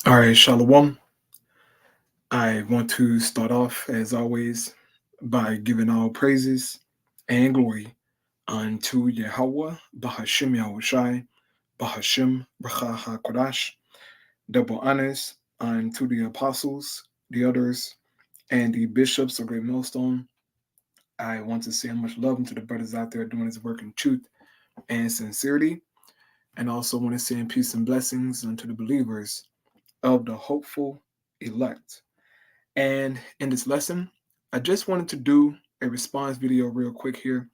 All right, Shalom. I want to start off, as always, by giving all praises and glory unto Yahweh, Bahashim Yahushai, Bahashim Bracha HaKodash. Double honors unto the apostles, the elders, and the bishops of Great Millstone. I want to send much love to the brothers out there doing this work in truth and sincerity. And also want to send peace and blessings unto the believers of the hopeful elect. And in this lesson, I just wanted to do a response video real quick here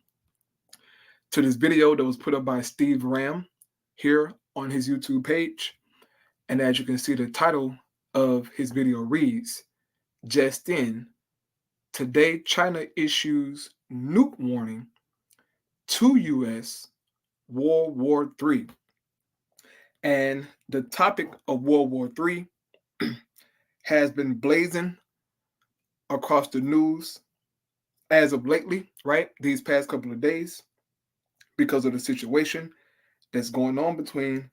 to this video that was put up by Steve Ram here on his YouTube page. And as you can see, the title of his video reads, Just in, today China issues nuke warning to U.S. World War III. And the topic of World War III has been blazing across the news as of lately, right? These past couple of days, because of the situation that's going on between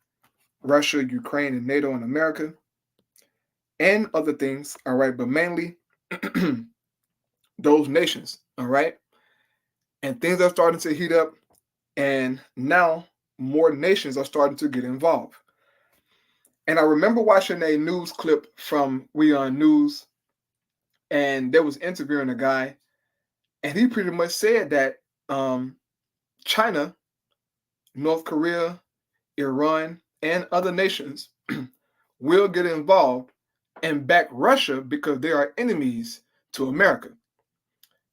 Russia, Ukraine, and NATO and America, and other things, all right? But mainly those nations, all right? And things are starting to heat up, and now more nations are starting to get involved. And I remember watching a news clip from We On News, and there was interviewing a guy, and he pretty much said that China, North Korea, Iran, and other nations will get involved and back Russia because they are enemies to America.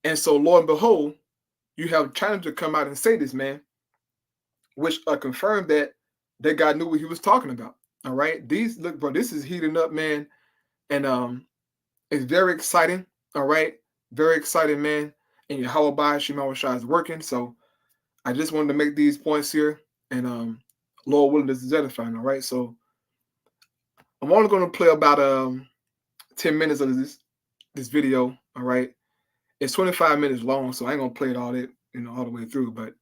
And so, lo and behold, you have China to come out and say this, man, which confirmed that that guy knew what he was talking about. All right, look, bro, this is heating up, man, and it's very exciting. All right, very exciting, man. And Yahweh Shema is working. So I just wanted to make these points here, and Lord willing, this is edifying. All right, so I'm only going to play about 10 minutes of this video. All right, it's 25 minutes long, so I ain't gonna play it all the way through. But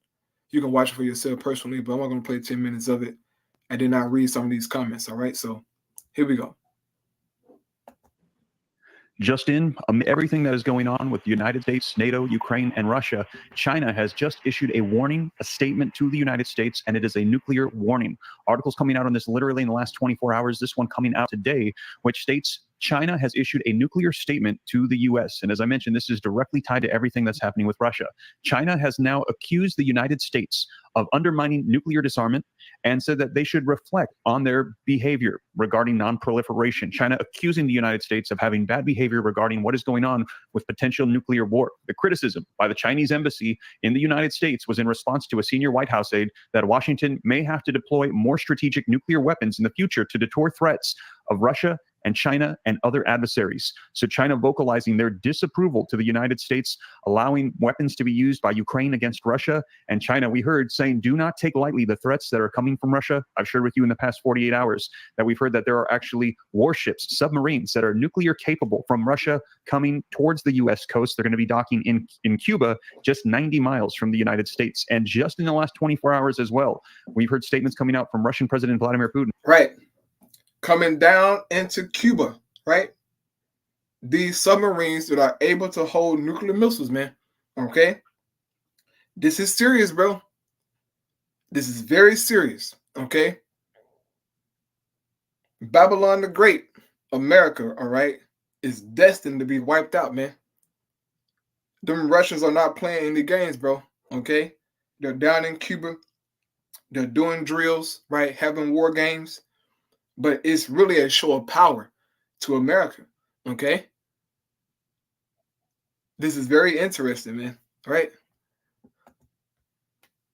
you can watch it for yourself personally. But I'm not gonna play 10 minutes of it, and then I'll read some of these comments. All right, so here we go. Just in, everything that is going on with the United States, NATO, Ukraine, and Russia, China has just issued a warning, a statement to the United States, and it is a nuclear warning. Articles coming out on this literally in the last 24 hours, this one coming out today, which states China has issued a nuclear statement to the U.S. And as I mentioned, this is directly tied to everything that's happening with Russia. China has now accused the United States of undermining nuclear disarmament and said that they should reflect on their behavior regarding non-proliferation. China accusing the United States of having bad behavior regarding what is going on with potential nuclear war. The criticism by the Chinese embassy in the United States was in response to a senior White House aide that Washington may have to deploy more strategic nuclear weapons in the future to deter threats of Russia and China and other adversaries. So China vocalizing their disapproval to the United States, allowing weapons to be used by Ukraine against Russia, and China, we heard, saying, do not take lightly the threats that are coming from Russia. I've shared with you in the past 48 hours that we've heard that there are actually warships, submarines that are nuclear capable from Russia coming towards the U.S. coast. They're going to be docking in Cuba, just 90 miles from the United States. And just in the last 24 hours as well, we've heard statements coming out from Russian President Vladimir Putin. Right. Coming down into Cuba, right? These submarines that are able to hold nuclear missiles, man. Okay? This is serious, bro. This is very serious, okay? Babylon the Great, America, all right, is destined to be wiped out, man. Them Russians are not playing any games, bro, okay? They're down in Cuba. They're doing drills, right? Having war games. But it's really a show of power to America, okay? This is very interesting, man, right?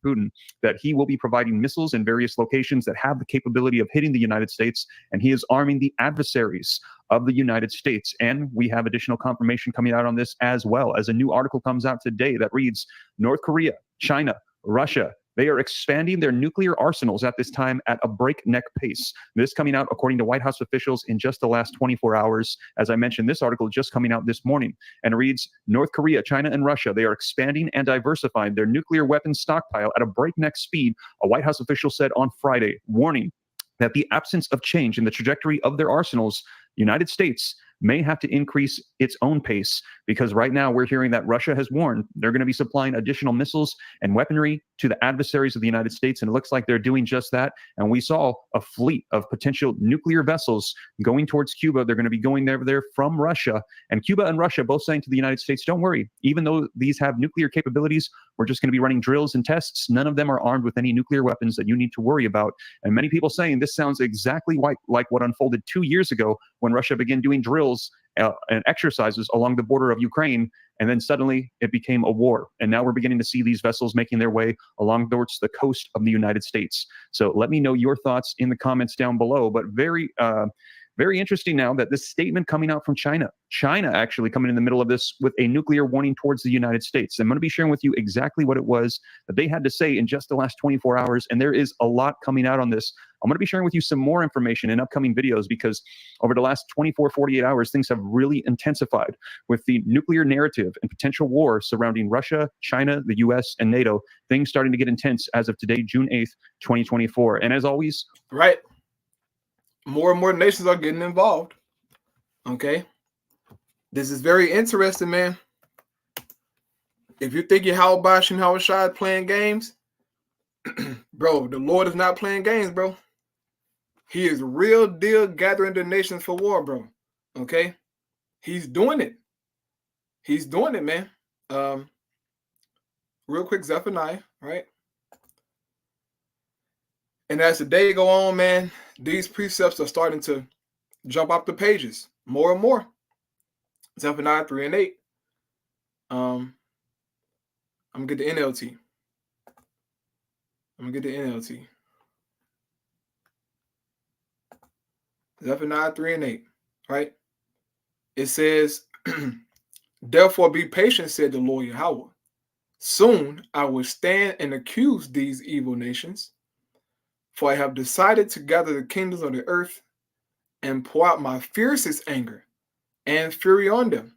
Putin, that he will be providing missiles in various locations that have the capability of hitting the United States, and he is arming the adversaries of the United States. And we have additional confirmation coming out on this as well, as a new article comes out today that reads, North Korea, China, Russia, they are expanding their nuclear arsenals at this time at a breakneck pace. This coming out according to White House officials in just the last 24 hours. As I mentioned, this article just coming out this morning, and reads, North Korea, China, and Russia, they are expanding and diversifying their nuclear weapons stockpile at a breakneck speed, a White House official said on Friday, warning that the absence of change in the trajectory of their arsenals, the United States may have to increase its own pace, because right now we're hearing that Russia has warned they're going to be supplying additional missiles and weaponry to the adversaries of the United States, and it looks like they're doing just that. And we saw a fleet of potential nuclear vessels going towards Cuba. They're going to be going there from Russia, and Cuba and Russia both saying to the United States, don't worry, even though these have nuclear capabilities, we're just going to be running drills and tests. None of them are armed with any nuclear weapons that you need to worry about. And many people saying this sounds exactly like what unfolded 2 years ago when Russia began doing drills and exercises along the border of Ukraine, and then suddenly it became a war. And now we're beginning to see these vessels making their way along towards the coast of the United States. So let me know your thoughts in the comments down below. But very interesting now that this statement coming out from China actually coming in the middle of this with a nuclear warning towards the United States. I'm going to be sharing with you exactly what it was that they had to say in just the last 24 hours. And there is a lot coming out on this. I'm going to be sharing with you some more information in upcoming videos, because over the last 24, 48 hours, things have really intensified with the nuclear narrative and potential war surrounding Russia, China, the US, and NATO. Things starting to get intense as of today, June 8th, 2024. And as always, right, more and more nations are getting involved. Okay, this is very interesting, man. If you think Yahweh Shem Shai is playing games, bro, the Lord is not playing games, bro. He is real deal gathering the nations for war, bro. Okay, he's doing it. He's doing it, man. Real quick, Zephaniah, right? And as the day go on, man, these precepts are starting to jump off the pages more and more. Zephaniah 3 and 8. I'm gonna get the NLT. Zephaniah 3 and 8, right? It says, therefore be patient, said the Lord Yahweh. Soon I will stand and accuse these evil nations, for I have decided to gather the kingdoms of the earth and pour out my fiercest anger and fury on them.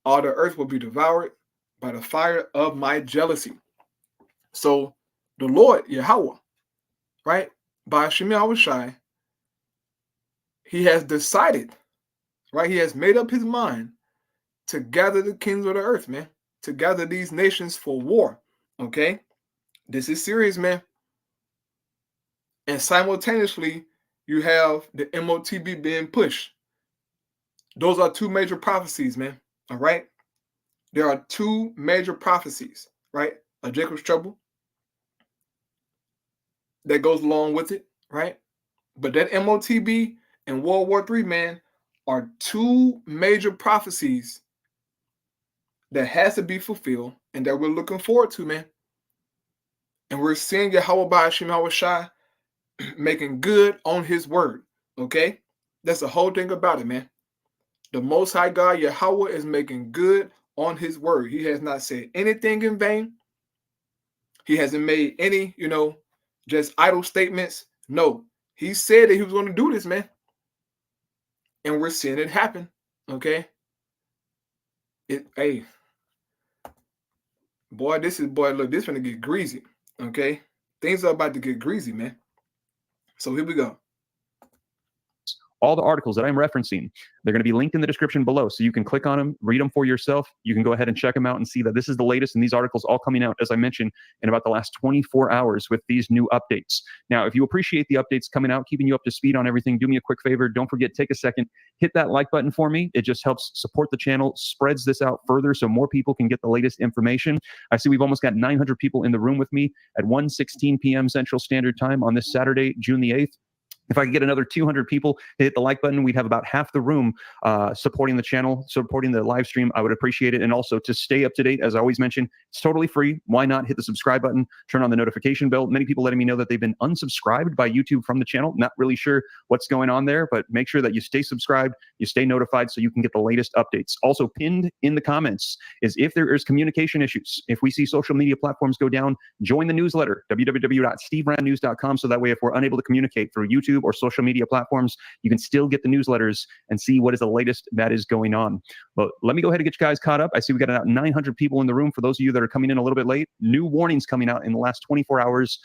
All the earth will be devoured by the fire of my jealousy. So the Lord Yahweh, right, by Shem Shai, he has decided, right, he has made up his mind to gather the kings of the earth, man, to gather these nations for war. Okay, this is serious, man. And simultaneously, you have the MOTB being pushed. Those are two major prophecies, man. All right, there are two major prophecies, right? A Jacob's trouble that goes along with it, right? But that MOTB and World War III, man, are two major prophecies that has to be fulfilled and that we're looking forward to, man. And we're seeing Yahweh by Shem Shai making good on his word. Okay? That's the whole thing about it, man. The Most High God, Yahweh, is making good on his word. He has not said anything in vain. He hasn't made any, just idle statements. No, he said that he was going to do this, man. And we're seeing it happen. Okay? Hey, boy, look, this is going to get greasy. Okay? Things are about to get greasy, man. So here we go. All the articles that I'm referencing, they're going to be linked in the description below. So you can click on them, read them for yourself. You can go ahead and check them out and see that this is the latest. And these articles all coming out, as I mentioned, in about the last 24 hours with these new updates. Now, if you appreciate the updates coming out, keeping you up to speed on everything, do me a quick favor. Don't forget, take a second, hit that like button for me. It just helps support the channel, spreads this out further so more people can get the latest information. I see we've almost got 900 people in the room with me at 1:16 p.m. Central Standard Time on this Saturday, June the 8th. If I could get another 200 people to hit the like button, we'd have about half the room supporting the channel, supporting the live stream. I would appreciate it. And also to stay up to date, as I always mention, it's totally free. Why not hit the subscribe button, turn on the notification bell? Many people letting me know that they've been unsubscribed by YouTube from the channel. Not really sure what's going on there, but make sure that you stay subscribed, you stay notified so you can get the latest updates. Also pinned in the comments is if there is communication issues. If we see social media platforms go down, join the newsletter, www.stevebrandnews.com. So that way, if we're unable to communicate through YouTube or social media platforms, you can still get the newsletters and see what is the latest that is going on. But let me go ahead and get you guys caught up. I see we got about 900 people in the room. For those of you that are coming in a little bit late, new warnings coming out in the last 24 hours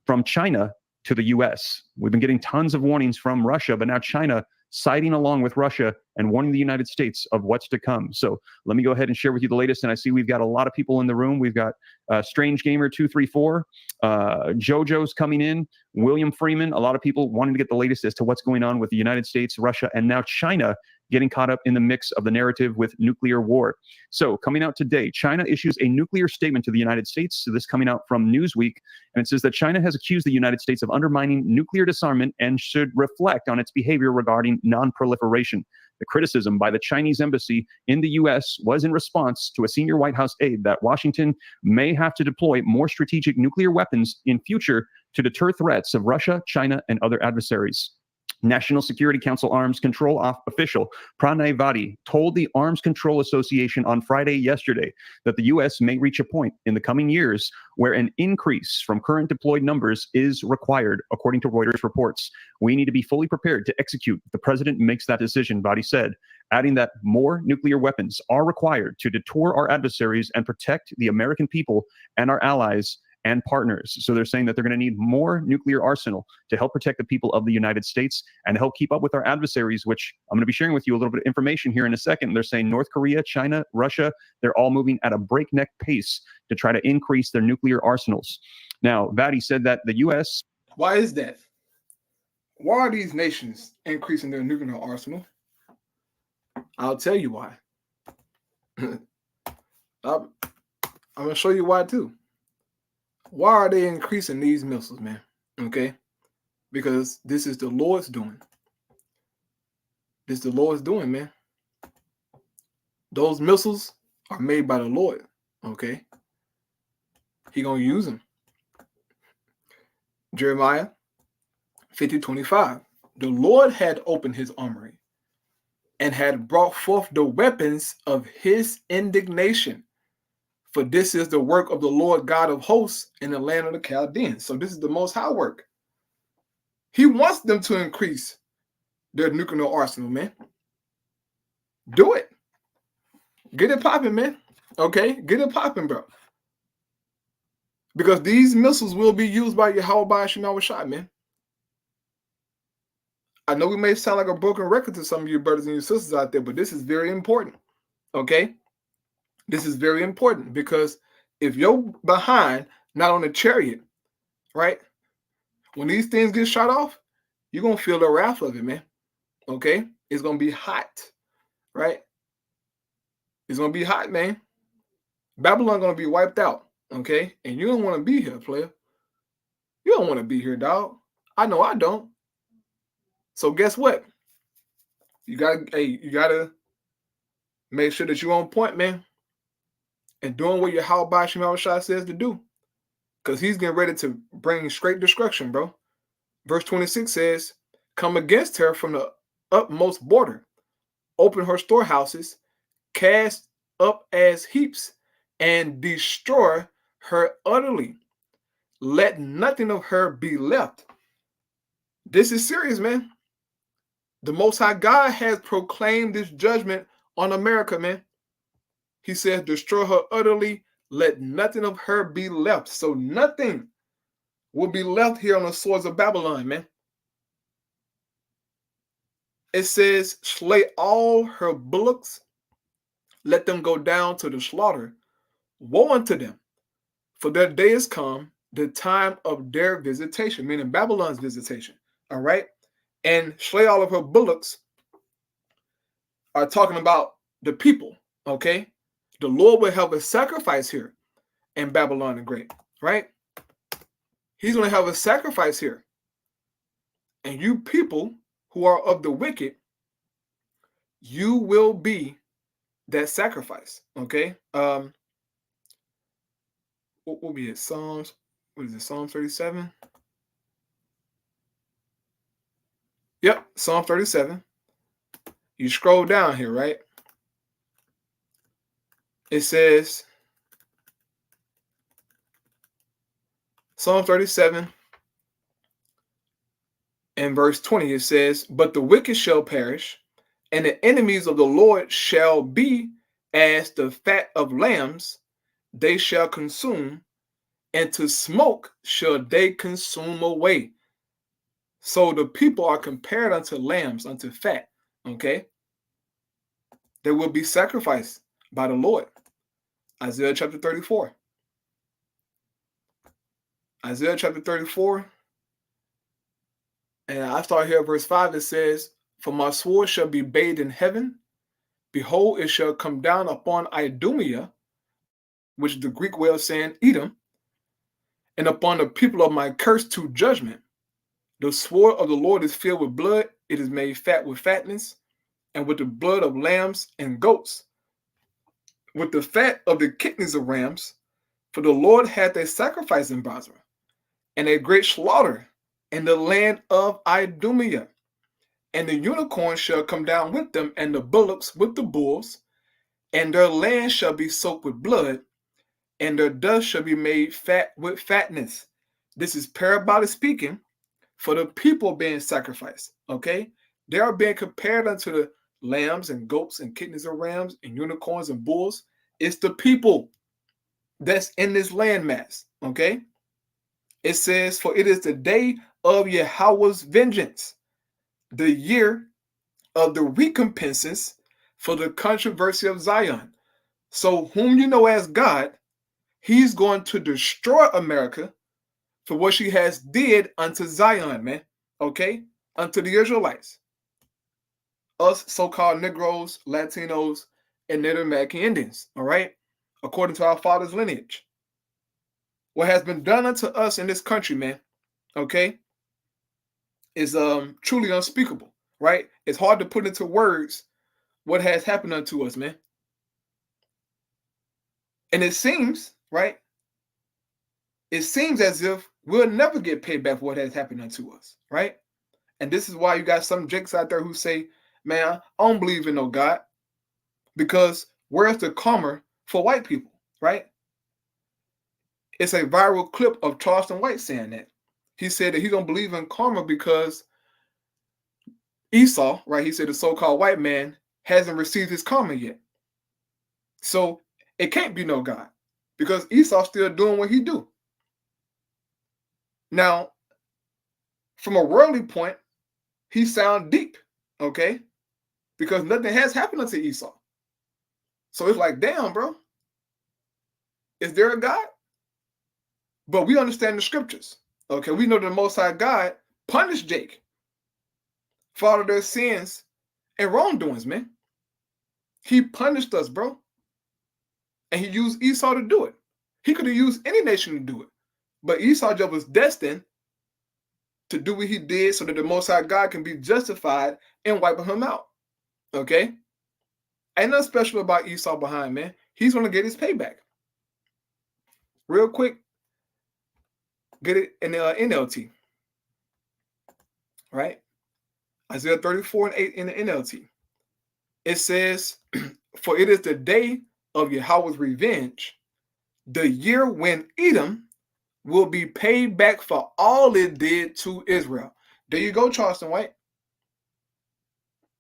from China to the U.S. We've been getting tons of warnings from Russia, but now China siding along with Russia and warning the United States of what's to come. So let me go ahead and share with you the latest. And I see we've got a lot of people in the room. We've got Strange Gamer 234, JoJo's coming in, William Freeman, a lot of people wanting to get the latest as to what's going on with the United States, Russia, and now China getting caught up in the mix of the narrative with nuclear war. So coming out today, China issues a nuclear statement to the United States. So this coming out from Newsweek, and it says that China has accused the United States of undermining nuclear disarmament and should reflect on its behavior regarding non-proliferation. The criticism by the Chinese embassy in the U.S. was in response to a senior White House aide that Washington may have to deploy more strategic nuclear weapons in future to deter threats of Russia, China, and other adversaries. National Security Council Arms Control official Pranay Vadi told the Arms Control Association on Friday yesterday that the U.S. may reach a point in the coming years where an increase from current deployed numbers is required, according to Reuters reports. We need to be fully prepared to execute if the president makes that decision, Vadi said, adding that more nuclear weapons are required to deter our adversaries and protect the American people and our allies and partners. So they're saying that they're going to need more nuclear arsenal to help protect the people of the United States and to help keep up with our adversaries, which I'm going to be sharing with you a little bit of information here in a second. They're saying North Korea, China, Russia, they're all moving at a breakneck pace to try to increase their nuclear arsenals. Now, Vadi said that the U.S. Why is that? Why are these nations increasing their nuclear arsenal? I'll tell you why. I'm going to show you why too. Why are they increasing these missiles, man? Okay? Because this is the Lord's doing. This is the Lord's doing, man. Those missiles are made by the Lord, okay? He gonna use them. Jeremiah 50:25. The Lord had opened his armory and had brought forth the weapons of his indignation. For this is the work of the Lord God of hosts in the land of the Chaldeans. So this is the Most High work. He wants them to increase their nuclear arsenal, man. Do it. Get it popping, man. Okay? Get it popping, bro. Because these missiles will be used by Yahweh Shema Shai, man. I know we may sound like a broken record to some of you brothers and your sisters out there, but this is very important. Okay? This is very important because if you're behind, not on the chariot, right? When these things get shot off, you're going to feel the wrath of it, man. Okay? It's going to be hot, right? It's going to be hot, man. Babylon going to be wiped out, okay? And you don't want to be here, player. You don't want to be here, dog. I know I don't. So guess what? You gotta make sure that you're on point, man. And doing what Yahweh Shema Shai says to do. Because he's getting ready to bring straight destruction, bro. Verse 26 says, come against her from the utmost border. Open her storehouses, cast up as heaps, and destroy her utterly. Let nothing of her be left. This is serious, man. The Most High God has proclaimed this judgment on America, man. He says, destroy her utterly. Let nothing of her be left. So nothing will be left here on the shores of Babylon, man. It says, slay all her bullocks. Let them go down to the slaughter. Woe unto them, for their day is come, the time of their visitation, meaning Babylon's visitation. All right? And slay all of her bullocks are talking about the people, okay? The Lord will have a sacrifice here in Babylon the Great, right? He's going to have a sacrifice here. And you people who are of the wicked, you will be that sacrifice, okay? What will be it? Psalms, what is it? Psalm 37? Yep, Psalm 37. You scroll down here, right? It says, Psalm 37 and verse 20, it says, but the wicked shall perish, and the enemies of the Lord shall be as the fat of lambs, they shall consume, and to smoke shall they consume away. So the people are compared unto lambs, unto fat. Okay, they will be sacrificed by the Lord. Isaiah chapter 34. Isaiah chapter 34. And I start here at verse 5. It says, "For my sword shall be bathed in heaven. Behold, it shall come down upon Idumea," which is the Greek way of saying Edom, "and upon the people of my curse to judgment. The sword of the Lord is filled with blood. It is made fat with fatness, and with the blood of lambs and goats, with the fat of the kidneys of rams. For the Lord hath a sacrifice in Basra, and a great slaughter in the land of Idumea. And the unicorn shall come down with them, and the bullocks with the bulls, and their land shall be soaked with blood, and their dust shall be made fat with fatness." This is parabolic speaking for the people being sacrificed. Okay, they are being compared unto the lambs and goats and kidneys of rams and unicorns and bulls. It's the people that's in this landmass. Okay, it says, "For it is the day of Yahweh's vengeance, the year of the recompenses for the controversy of Zion." So whom you know as God, he's going to destroy America for what she has did unto Zion, man. Okay? Unto the Israelites. Us so-called Negroes, Latinos, and Native American Indians. All right? According to our father's lineage. What has been done unto us in this country, man, okay, is truly unspeakable, right? It's hard to put into words what has happened unto us, man. And it seems, right? It seems as if we'll never get paid back for what has happened unto us, right? And this is why you got some jakes out there who say, "Man, I don't believe in no God," because where's the karma for white people, right? It's a viral clip of Charleston White saying that. He said that he don't believe in karma because Esau, right? He said the so-called white man hasn't received his karma yet. So it can't be no God because Esau's still doing what he do. Now, from a worldly point, he sound deep, okay? Because nothing has happened unto Esau. So it's like, damn, bro. Is there a God? But we understand the scriptures. Okay, we know the Most High God punished Jake for all of their sins and wrongdoings, man. He punished us, bro. And he used Esau to do it. He could have used any nation to do it. But Esau just was destined to do what he did so that the Most High God can be justified in wiping him out. Okay? Ain't nothing special about Esau behind, man. He's going to get his payback. Real quick, get it in the NLT. Right? Isaiah 34 and 8 in the NLT. It says, "For it is the day of Yahweh's revenge, the year when Edom will be paid back for all it did to Israel." There you go, Charleston White.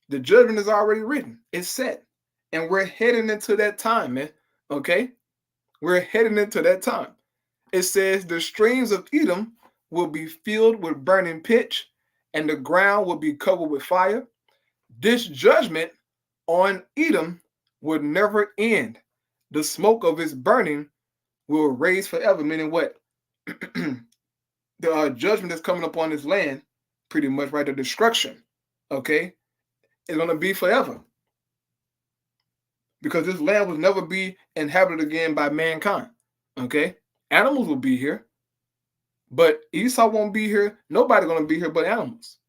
The judgment is already written. It's set. And we're heading into that time, man. Okay? We're heading into that time. It says, "The streams of Edom will be filled with burning pitch, and the ground will be covered with fire. This judgment on Edom will never end. The smoke of its burning will raise forever." Meaning what? The judgment that's coming upon this land, pretty much, right? The destruction, okay, is going to be forever. Because this land will never be inhabited again by mankind, okay? Animals will be here, but Esau won't be here. Nobody going to be here but animals.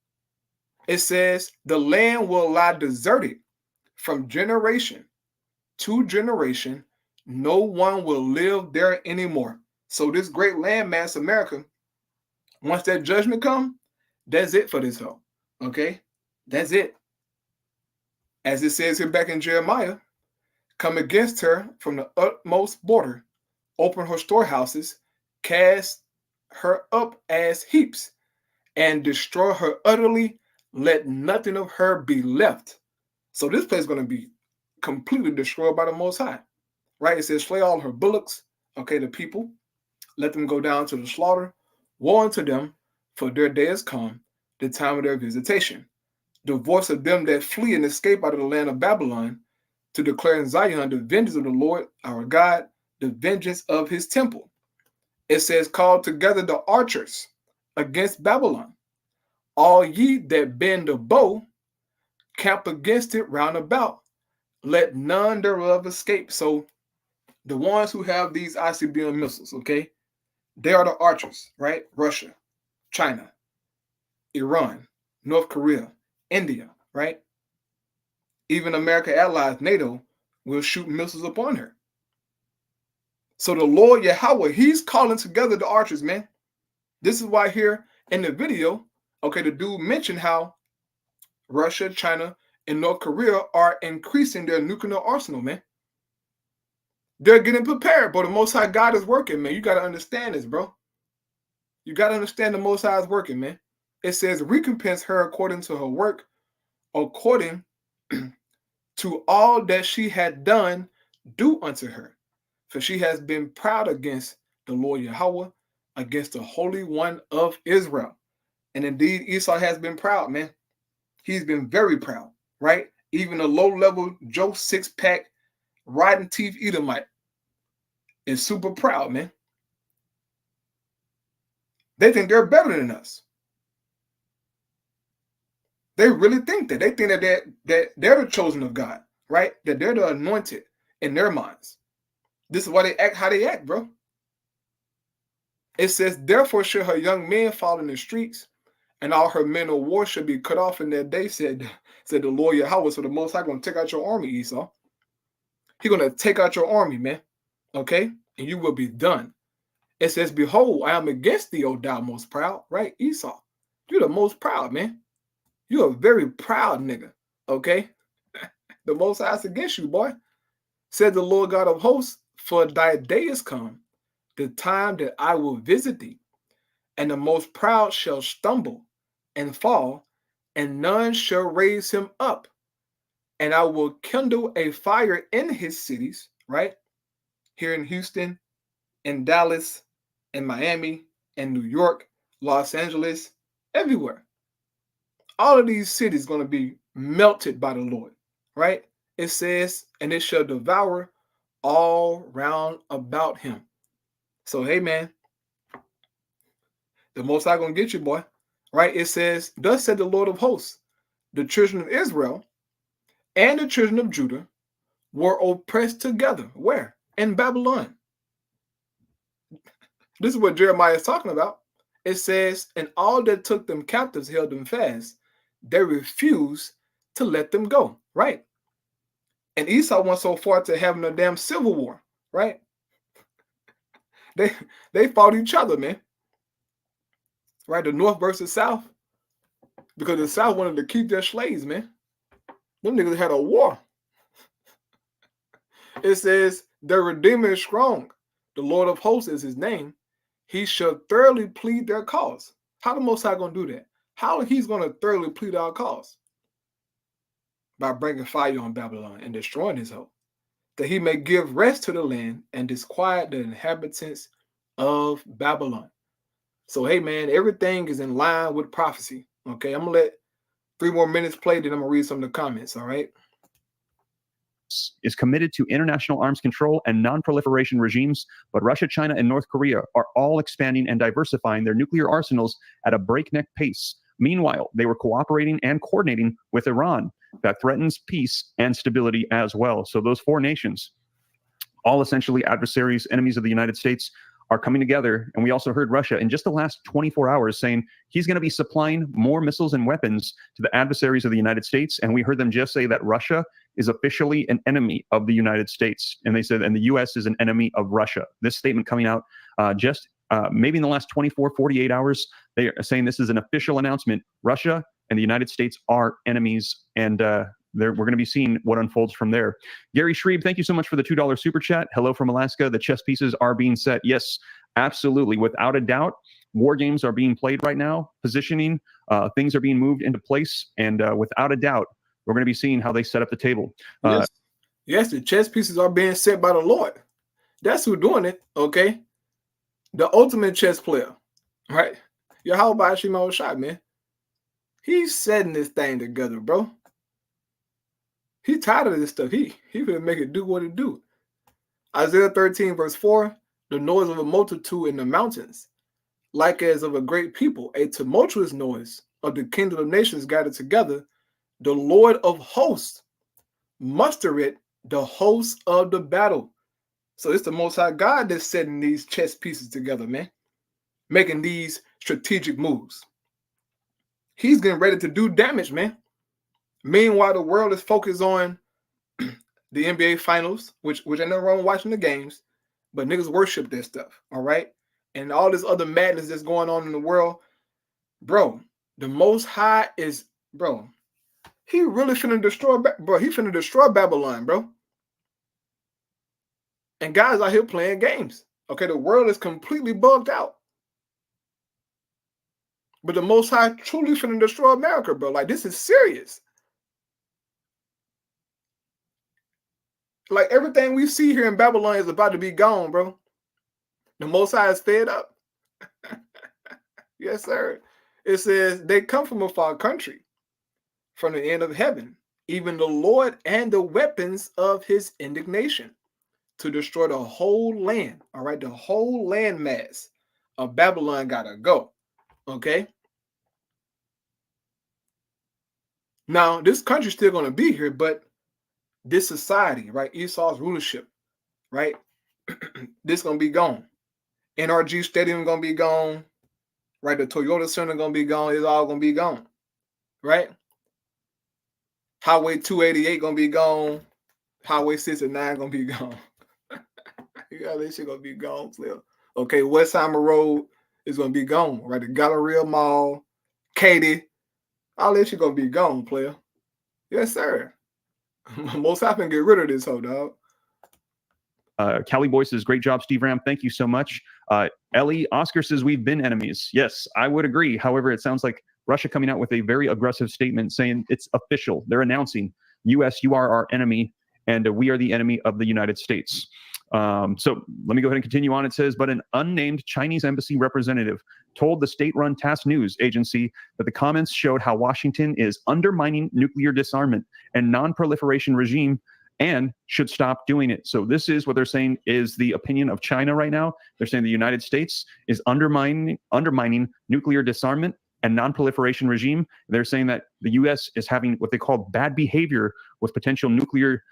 It says, "The land will lie deserted from generation to generation. No one will live there anymore." So this great landmass, America, once that judgment comes, that's it for this hell. Okay? That's it. As it says here back in Jeremiah, "Come against her from the utmost border, open her storehouses, cast her up as heaps, and destroy her utterly. Let nothing of her be left." So this place is going to be completely destroyed by the Most High. Right? It says, "Slay all her bullocks," okay, the people. "Let them go down to the slaughter. Woe unto them, for their day is come. the time of their visitation, the voice of them that flee and escape out of the land of Babylon, to declare in Zion the vengeance of the Lord our God, the vengeance of his temple. It says, call together the archers against Babylon. All ye that bend the bow, camp against it round about. Let none thereof escape. So the ones who have these ICBM missiles, okay, they are the archers, right? Russia, China, Iran, North Korea, India, right? Even America allies, NATO, will shoot missiles upon her. So the Lord Yahweh, he's calling together the archers, man. This is why here in the video, okay, the dude mentioned how Russia, China, and North Korea are increasing their nuclear arsenal, man. They're getting prepared, but the Most High God is working, man. You got to understand this, bro. You got to understand the Most High is working, man. It says, recompense her according to her work, according to all that she had done, do unto her. For she has been proud against the Lord Yahweh, against the Holy One of Israel. And indeed, Esau has been proud, man. He's been very proud, right? Even a low-level Joe six-pack, rotten teeth Edomite is super proud, man. They think they're better than us. They really think that. They think that they're the chosen of God, right? That they're the anointed in their minds. This is why they act how they act, bro. It says, therefore shall her young men fall in the streets, and all her men of war shall be cut off in that day, said the Lord Yahweh. So the Most High going to take out your army, Esau. He's going to take out your army, man. Okay? And you will be done. It says, behold, I am against thee, O thou most proud, right? Esau. You're the most proud, man. You're a very proud nigga. Okay? The Most High is against you, boy. Said the Lord God of hosts, for thy day is come, the time that I will visit thee, and the most proud shall stumble and fall, and none shall raise him up. And I will kindle a fire in his cities, right? Here in Houston, in Dallas, in Miami, in New York, Los Angeles, everywhere. All of these cities going to be melted by the Lord, right? It says, and it shall devour all round about him. So, hey, man, the Most High going to get you, boy, right? It says, thus said the Lord of hosts, the children of Israel and the children of Judah were oppressed together. Where? In Babylon. This is what Jeremiah is talking about. It says, and all that took them captives held them fast. They refused to let them go, right? And Esau went so far to having a damn civil war, right? They fought each other, man. Right? The North versus South. Because the South wanted to keep their slaves, man. Them niggas had a war. It says, the Redeemer is strong. The Lord of hosts is his name. He shall thoroughly plead their cause. How the Most High going to do that? How he's going to thoroughly plead our cause? By bringing fire on Babylon and destroying his hope, that he may give rest to the land and disquiet the inhabitants of Babylon. So, hey, man, everything is in line with prophecy. Okay, I'm going to let 3 more minutes play, then I'm going to read some of the comments, all right? Is committed to international arms control and non-proliferation regimes, but Russia, China, and North Korea are all expanding and diversifying their nuclear arsenals at a breakneck pace. Meanwhile, they were cooperating and coordinating with Iran that threatens peace and stability as well. So those 4 nations, all essentially adversaries, enemies of the United States, are coming together. And we also heard Russia in just the last 24 hours saying he's going to be supplying more missiles and weapons to the adversaries of the United States. And we heard them just say that Russia is officially an enemy of the United States. And they said, and the U.S. is an enemy of Russia. This statement coming out maybe in the last 24, 48 hours, they are saying this is an official announcement. Russia and the United States are enemies, and we're going to be seeing what unfolds from there. Gary Shreve, thank you so much for the $2 super chat. Hello from Alaska. The chess pieces are being set. Yes, absolutely. Without a doubt, war games are being played right now. Positioning, things are being moved into place. And without a doubt, we're going to be seeing how they set up the table. Yes, the chess pieces are being set by the Lord. That's who's doing it, okay? The ultimate chess player, right? Yahweh Shema Shai, man. He's setting this thing together, bro. He tired of this stuff. He gonna make it do what it do. Isaiah 13, verse 4, the noise of a multitude in the mountains, like as of a great people, a tumultuous noise of the kingdom of nations gathered together. The Lord of hosts muster it, the hosts of the battle. So it's the Most High God that's setting these chess pieces together, man, making these strategic moves. He's getting ready to do damage, man. Meanwhile, the world is focused on the NBA finals, which ain't nothing wrong with watching the games, but niggas worship that stuff, all right? And all this other madness that's going on in the world, bro, the Most High is, bro, he really finna destroy, bro, he finna destroy Babylon, bro. And guys out here playing games, okay? The world is completely bugged out. But the Most High truly finna destroy America, bro. Like, this is serious. Like, everything we see here in Babylon is about to be gone, bro. The Most High is fed up. Yes, sir. It says, they come from a far country, from the end of heaven, even the Lord and the weapons of his indignation, to destroy the whole land, all right? The whole land mass of Babylon gotta go, okay? Now, this country's still gonna be here, but this society, right? Esau's rulership, right? This gonna be gone. NRG Stadium gonna be gone, right? The Toyota Center gonna be gone. It's all gonna be gone, right? Highway 288 gonna be gone. Highway 69 gonna be gone. Yeah, this shit gonna be gone, Flip. Okay, Westheimer Road is gonna be gone, right? The Galleria Mall, Katy, all this shit gonna be gone, player. Yes, sir. Most happen get rid of this hoe, dog. Cali Boy says, great job, Steve Ram. Thank you so much. Ellie Oscar says, we've been enemies. Yes, I would agree. However, it sounds like Russia coming out with a very aggressive statement saying it's official. They're announcing, U.S., you are our enemy, and we are the enemy of the United States. So let me go ahead and continue on. It says, but an unnamed Chinese embassy representative told the state-run TASS news agency that the comments showed how Washington is undermining nuclear disarmament and non-proliferation regime and should stop doing it. So this is what they're saying is the opinion of China right now. They're saying the United States is undermining nuclear disarmament and non-proliferation regime. They're saying that the U.S. is having what they call bad behavior with potential nuclear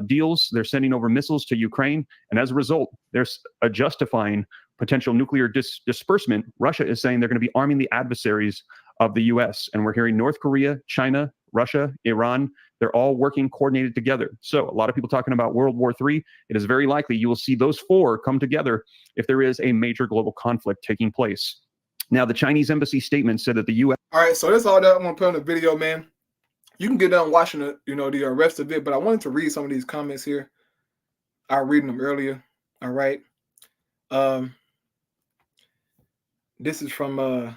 deals. They're sending over missiles to Ukraine. And as a result, they're justifying potential nuclear disbursement. Russia is saying they're going to be arming the adversaries of the U.S. And we're hearing North Korea, China, Russia, Iran, they're all working coordinated together. So a lot of people talking about World War III. It is very likely you will see those four come together if there is a major global conflict taking place. Now, the Chinese embassy statement said that the U.S. All right, so that's all that I'm going to put on the video, man. You can get done watching the rest of it, but I wanted to read some of these comments here. I was reading them earlier. All right. This is from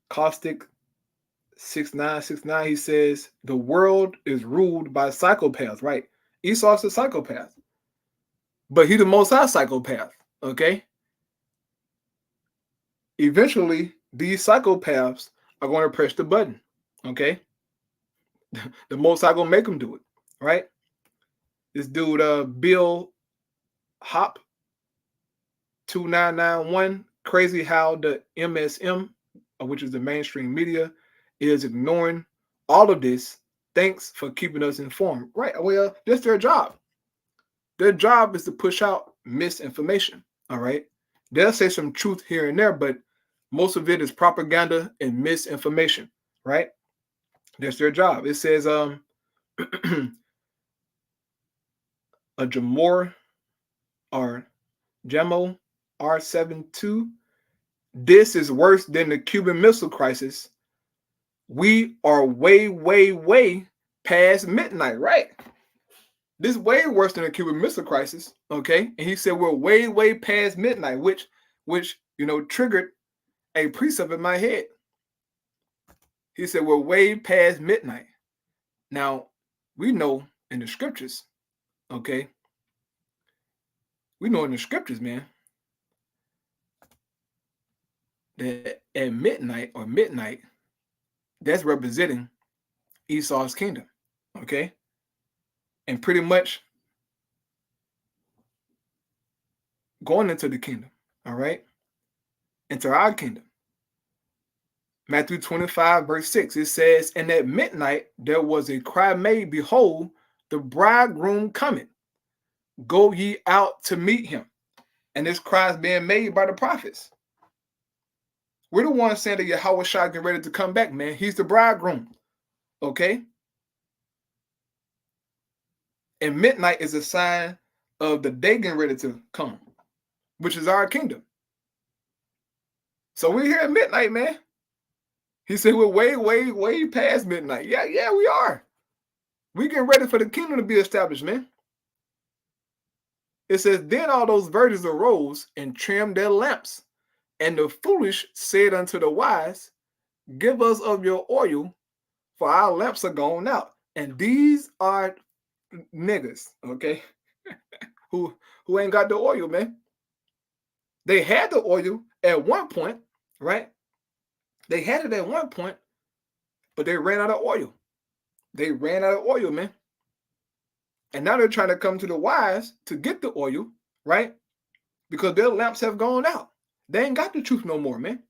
Caustic 6969. He says, the world is ruled by psychopaths, right? Esau's a psychopath, but he's the Most High psychopath, okay? Eventually, these psychopaths are going to press the button, okay? The Most High going to make them do it, right? This dude, Bill Hop 2991, crazy how the MSM, which is the mainstream media, is ignoring all of this. Thanks for keeping us informed. Right. Well, that's their job. Their job is to push out misinformation. All right. They'll say some truth here and there, but most of it is propaganda and misinformation. Right. That's their job. It says a Jamor or Jamo R72. This is worse than the Cuban Missile Crisis. We are way, way, way past midnight, right? This is way worse than the Cuban Missile Crisis, okay? And he said we're way, way past midnight, which triggered a precept in my head. He said we're way past midnight. Now, we know in the scriptures, okay? We know in the scriptures, man, that at midnight, that's representing Esau's kingdom, okay? And pretty much going into the kingdom, all right? Into our kingdom. Matthew 25, verse 6, it says, and at midnight there was a cry made, behold, the bridegroom cometh. Go ye out to meet him. And this cry is being made by the prophets. We're the ones saying that Yahweh Shai getting ready to come back, man. He's the bridegroom, okay? And midnight is a sign of the day getting ready to come, which is our kingdom. So we're here at midnight, man. He said we're way past midnight. Yeah, we are. We getting ready for the kingdom to be established, man. It says, then all those virgins arose and trimmed their lamps. And the foolish said unto the wise, give us of your oil, for our lamps are gone out. And these are niggas, okay, who ain't got the oil, man. They had the oil at one point, right? They had it at one point, but they ran out of oil. They ran out of oil, man. And now they're trying to come to the wise to get the oil, right? Because their lamps have gone out. They ain't got the truth no more, man.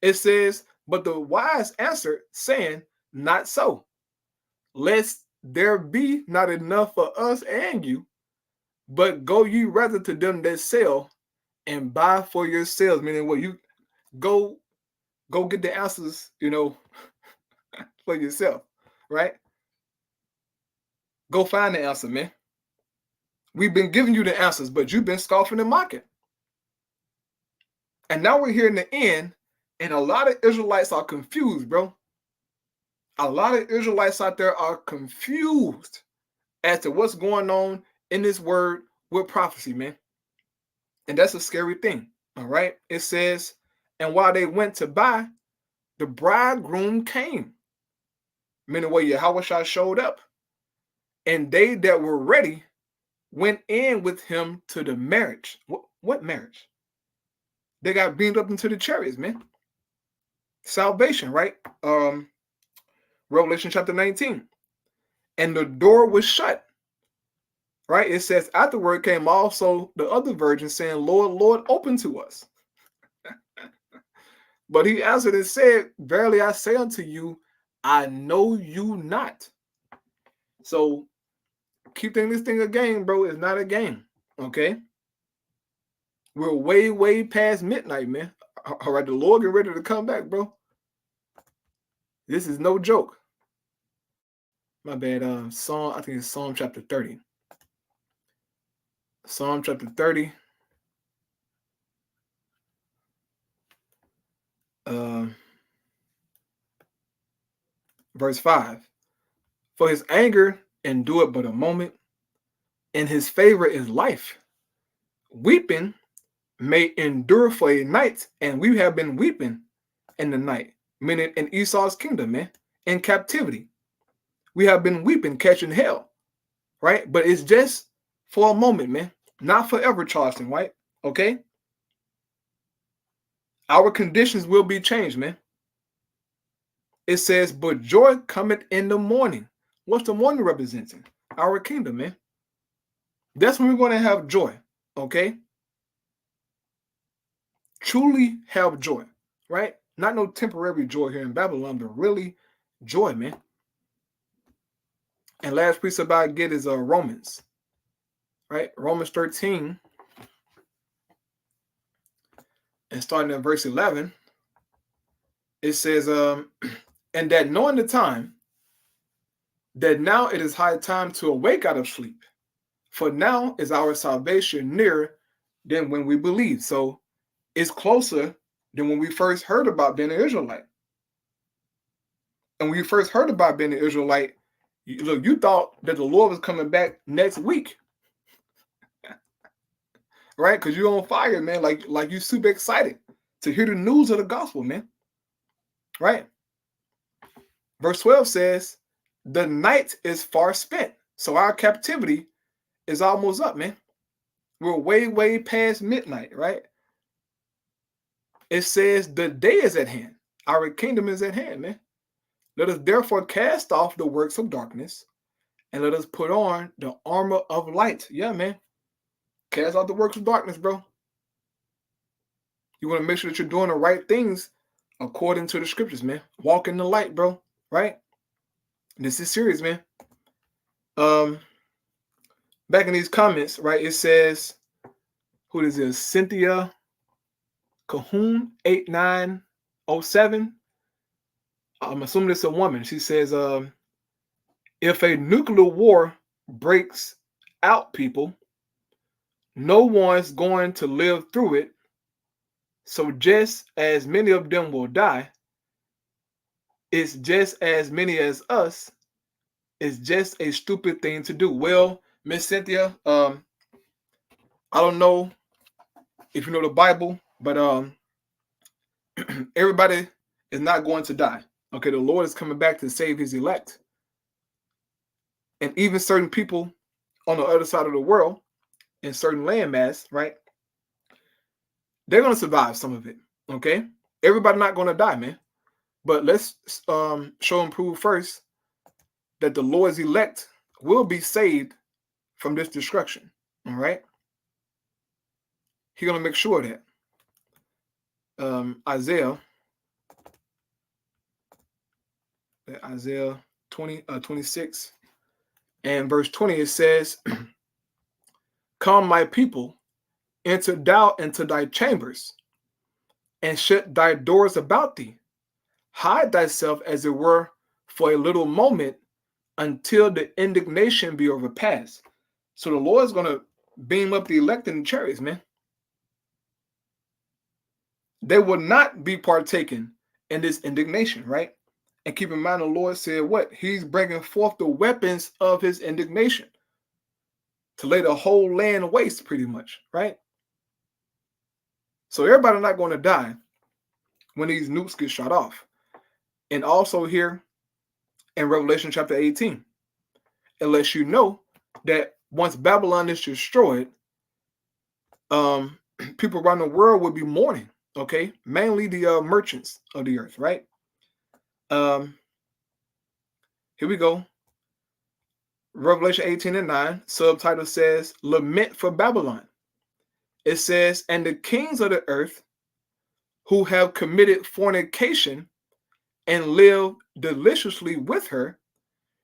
It says, but the wise answered, saying, not so, lest there be not enough for us and you, but go ye rather to them that sell and buy for yourselves. Meaning, well, you go get the answers, for yourself, right? Go find the answer, man. We've been giving you the answers, but you've been scoffing and mocking. And now we're here in the end, and a lot of Israelites are confused, bro. A lot of Israelites out there are confused as to what's going on in this word with prophecy, man. And that's a scary thing, all right? It says, and while they went to buy, the bridegroom came. Meaning, well, Yahweh showed up. And they that were ready went in with him to the marriage. What marriage? They got beamed up into the chariots, man. Salvation, right? Revelation chapter 19. And the door was shut, right? It says, afterward came also the other virgins saying, Lord, Lord, open to us. But he answered and said, verily I say unto you, I know you not. So keep thinking this thing a game, bro. It's not a game, okay? We're way past midnight, man. All right, the Lord get ready to come back, bro. This is no joke. My bad. I think it's Psalm chapter 30. Psalm chapter 30. Verse 5. For his anger endureth but a moment, and his favor is life. Weeping may endure for a night, and we have been weeping in the night, meaning in Esau's kingdom, man, in captivity. We have been weeping, catching hell, right? But it's just for a moment, man, not forever, Charleston, right? Okay? Our conditions will be changed, man. It says, but joy cometh in the morning. What's the morning representing? Our kingdom, man. That's when we're going to have joy, okay? Truly have joy, right? Not no temporary joy here in Babylon, but really joy, man. And last precept I get is Romans, right? Romans 13, and starting at verse 11, it says, and that knowing the time, that now it is high time to awake out of sleep, for now is our salvation nearer than when we believed. So it's closer than when we first heard about being an Israelite. And when you first heard about being an Israelite, you thought that the Lord was coming back next week, right? Because you're on fire, man. Like you're super excited to hear the news of the gospel, man. Right? Verse 12 says, the night is far spent. So our captivity is almost up, man. We're way past midnight, right? It says the day is at hand. Our kingdom is at hand, man. Let us therefore cast off the works of darkness, and let us put on the armor of light. Yeah, man. Cast off the works of darkness, bro. You want to make sure that you're doing the right things according to the scriptures, man. Walk in the light, bro. Right? This is serious, man. Back in these comments, right, it says, who is this? Cynthia Cahoon 8907. I'm assuming it's a woman. She says, if a nuclear war breaks out, people, no one's going to live through it. So just as many of them will die, it's just as many as us. It's just a stupid thing to do. Well, Miss Cynthia, I don't know if you know the Bible, but everybody is not going to die. Okay, the Lord is coming back to save his elect. And even certain people on the other side of the world, in certain landmass, right? They're going to survive some of it. Okay? Everybody not going to die, man. But let's show and prove first that the Lord's elect will be saved from this destruction. All right? He's going to make sure that. Isaiah 26 and verse 20, it says, come, my people, enter thou into thy chambers, and shut thy doors about thee. Hide thyself, as it were, for a little moment, until the indignation be overpassed. So the Lord's going to beam up the elect in the chariots, man. They will not be partaking in this indignation, right? And keep in mind, the Lord said what? He's bringing forth the weapons of his indignation to lay the whole land waste, pretty much, right? So everybody not going to die when these nukes get shot off. And also here in Revelation chapter 18, it lets you know that once Babylon is destroyed, people around the world will be mourning, okay? Mainly the merchants of the earth, right? Here we go. Revelation 18 and 9, subtitle says, Lament for Babylon. It says, and the kings of the earth who have committed fornication and live deliciously with her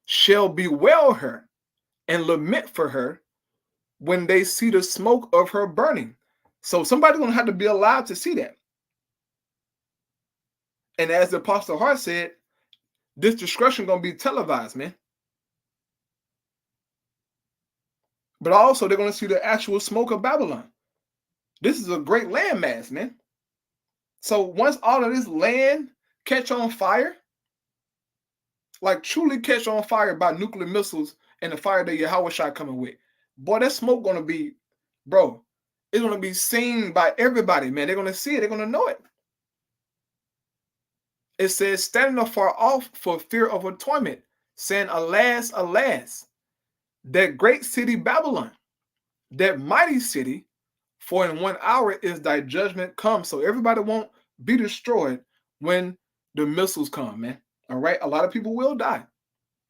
shall bewail her and lament for her when they see the smoke of her burning. So somebody's going to have to be alive to see that. And as the Apostle Hart said, this destruction going to be televised, man. But also they're going to see the actual smoke of Babylon. This is a great landmass, man. So once all of this land catch on fire, like truly catch on fire by nuclear missiles and the fire that Yahweh shot coming with, boy, that smoke going to be, bro, it's going to be seen by everybody, man. They're going to see it. They're going to know it. It says, standing afar off for fear of a torment, saying, alas, alas, that great city Babylon, that mighty city, for in 1 hour is thy judgment come. So everybody won't be destroyed when the missiles come, man. All right? A lot of people will die.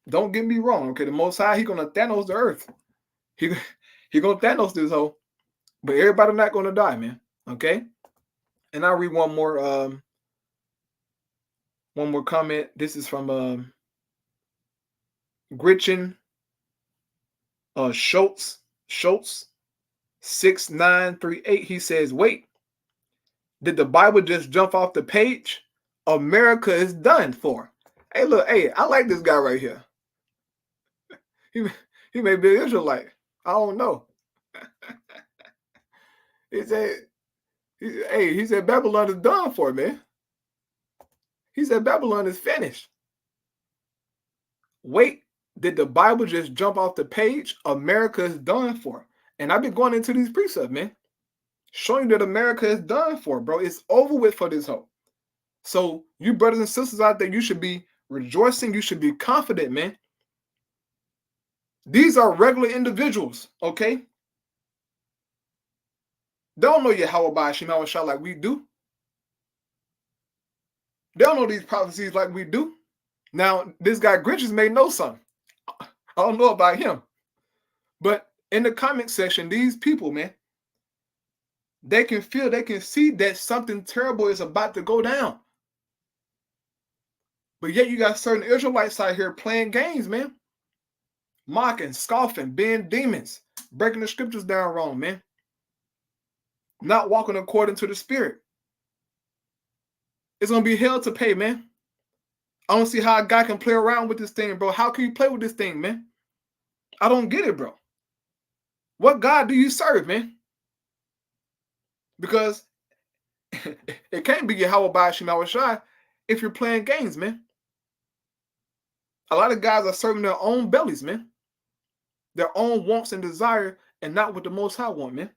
Don't get me wrong, okay? The Most High, He's going to Thanos the earth. He going to Thanos this whole. But everybody not going to die, man. Okay? And I'll read one more comment. This is from Gretchen Schultz 6938. He says, wait, did the Bible just jump off the page? America is done for. Hey, look, hey, I like this guy right here. He may be an Israelite. I don't know. He said Babylon is done for, man. He said Babylon is finished. Wait, did the Bible just jump off the page? America is done for. And I've been going into these precepts, man, showing that America is done for, bro. It's over with for this hope. So you brothers and sisters out there, you should be rejoicing. You should be confident, man. These are regular individuals, okay? They don't know Yahweh by Hashem Shah like we do. They don't know these prophecies like we do. Now, this guy Grinches may know something. I don't know about him. But in the comment section, these people, man, they can feel, they can see that something terrible is about to go down. But yet you got certain Israelites out here playing games, man. Mocking, scoffing, being demons, breaking the scriptures down wrong, man. Not walking according to the spirit. It's going to be hell to pay, man. I don't see how a guy can play around with this thing, bro. How can you play with this thing, man? I don't get it, bro. What God do you serve, man? Because it can't be Yahweh by Shema Shai if you're playing games, man. A lot of guys are serving their own bellies, man. Their own wants and desire, and not what the Most High want, man.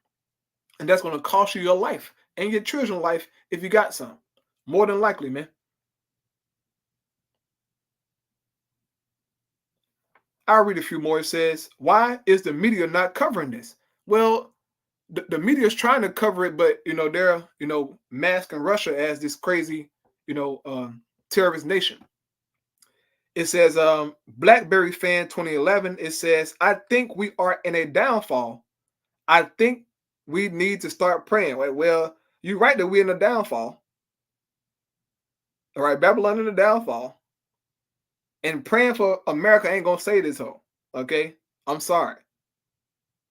And that's going to cost you your life and your children's life if you got some. More than likely, man. I'll read a few more. It says, why is the media not covering this? Well, the media is trying to cover it, but, they're, masking Russia as this crazy, terrorist nation. It says, Blackberry Fan 2011, it says, I think we are in a downfall. I think we need to start praying. Well, you're right that we're in a downfall. All right, Babylon in the downfall. And praying for America ain't going to save this hoe. Okay? I'm sorry.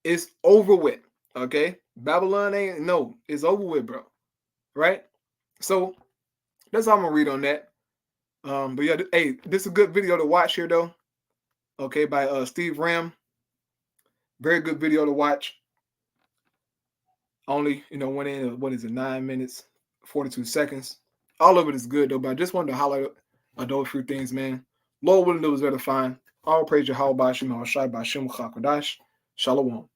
It's over with. Okay? Babylon ain't, no, it's over with, bro. Right? So, that's all I'm going to read on that. But yeah, hey, this is a good video to watch here, though. Okay, by Steve Ram. Very good video to watch. Only, went in, 9 minutes, 42 seconds. All of it is good, though, but I just wanted to highlight those few things, man. Lord willing, it was better to find. All praise Yahweh by Shem Shai by Shem Chakodash. Shalom.